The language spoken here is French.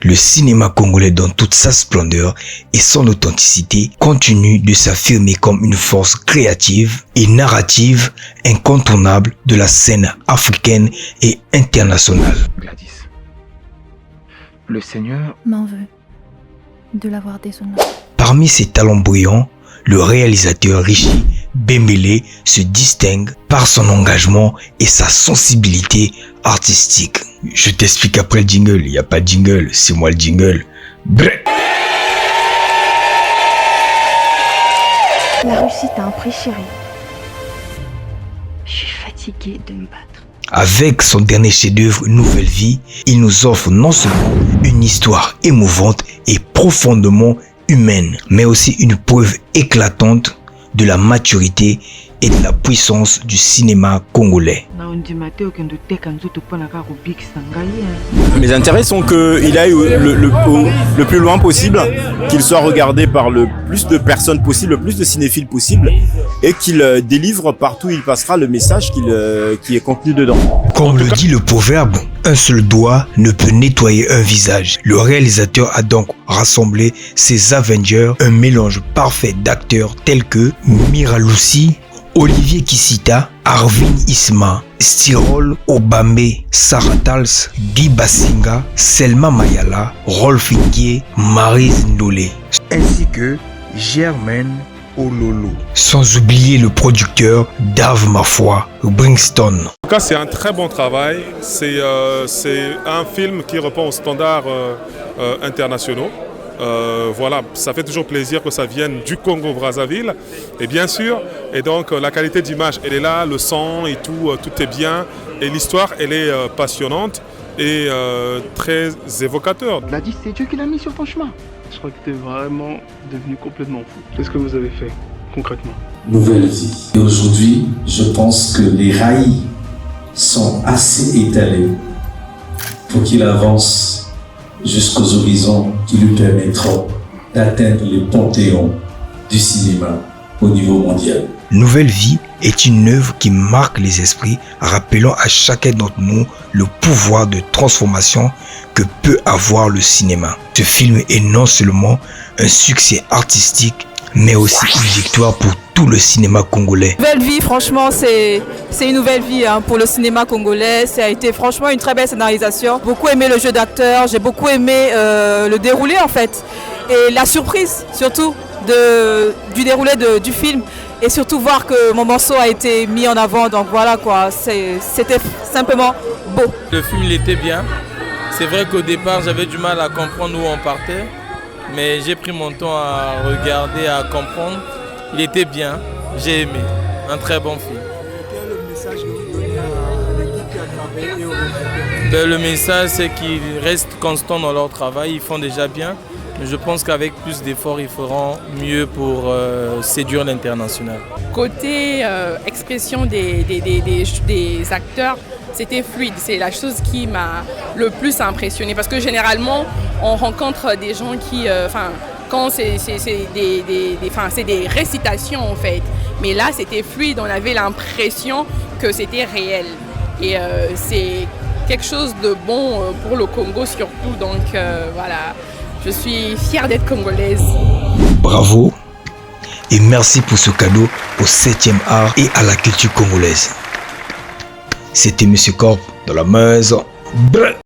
Le cinéma congolais dans toute sa splendeur et son authenticité continue de s'affirmer comme une force créative et narrative incontournable de la scène africaine et internationale. Gladys, le Seigneur m'en veut de l'avoir déshonoré. Parmi ses talents brillants, le réalisateur Richie Bembele se distingue par son engagement et sa sensibilité artistique. Je t'explique après le jingle, il n'y a pas de jingle, c'est moi le jingle. Bref. La Russie t'a un prix, chérie. Je suis fatiguée de me battre. Avec son dernier chef-d'œuvre Nouvelle Vie, il nous offre non seulement une histoire émouvante et profondément humaine, mais aussi une preuve éclatante de la maturité et de la puissance du cinéma congolais. Mes intérêts sont qu'il aille le plus loin possible, qu'il soit regardé par le plus de personnes possible, le plus de cinéphiles possible, et qu'il délivre partout où il passera le message qui est contenu dedans. Comme le dit le proverbe, un seul doigt ne peut nettoyer un visage. Le réalisateur a donc rassemblé ses Avengers, un mélange parfait d'acteurs tels que Mira Lucy, Olivier Kisita, Arvin Isma, Styrol Obambe, Sarah Tals, Guy Basinga, Selma Mayala, Rolf Ingué, Maryse Ndolé, ainsi que Germaine Ololo. Sans oublier le producteur Dave Mafoi, Bringston. En tout cas, c'est un très bon travail. C'est un film qui répond aux standards internationaux. Voilà, ça fait toujours plaisir que ça vienne du Congo-Brazzaville, et bien sûr, et donc la qualité d'image, elle est là, le son et tout, tout est bien, et l'histoire, elle est passionnante et très évocateur. Gladys, c'est Dieu qui l'a mis sur ton chemin. Je crois que tu es vraiment devenu complètement fou. Qu'est-ce que vous avez fait concrètement? Nouvelle vie. Et aujourd'hui, je pense que les rails sont assez étalés pour qu'il avance jusqu'aux horizons qui lui permettront d'atteindre le panthéon du cinéma au niveau mondial. Nouvelle Vie est une œuvre qui marque les esprits, rappelant à chacun d'entre nous le pouvoir de transformation que peut avoir le cinéma. Ce film est non seulement un succès artistique, mais aussi une victoire pour tout le cinéma congolais. Nouvelle Vie, franchement, c'est une nouvelle vie pour le cinéma congolais. Ça a été franchement une très belle scénarisation. J'ai beaucoup aimé le jeu d'acteur, j'ai beaucoup aimé le déroulé en fait. Et la surprise surtout du déroulé du film. Et surtout voir que mon morceau a été mis en avant. Donc voilà quoi, c'était simplement beau. Le film il était bien. C'est vrai qu'au départ j'avais du mal à comprendre où on partait. Mais j'ai pris mon temps à regarder, à comprendre. Il était bien, j'ai aimé. Un très bon film. Quel est le message que vous donnez à l'équipe qui a travaillé et aux réalisateurs? Le message, c'est qu'ils restent constants dans leur travail. Ils font déjà bien. Mais je pense qu'avec plus d'efforts, ils feront mieux pour séduire l'international. Côté expression des acteurs, c'était fluide. C'est la chose qui m'a le plus impressionné. Parce que généralement, on rencontre des gens qui... quand c'est des récitations en fait. Mais là, c'était fluide. On avait l'impression que c'était réel. Et c'est quelque chose de bon pour le Congo surtout. Donc voilà, je suis fière d'être congolaise. Bravo et merci pour ce cadeau au 7e art et à la culture congolaise. C'était Monsieur Corp dans la maison. Bref.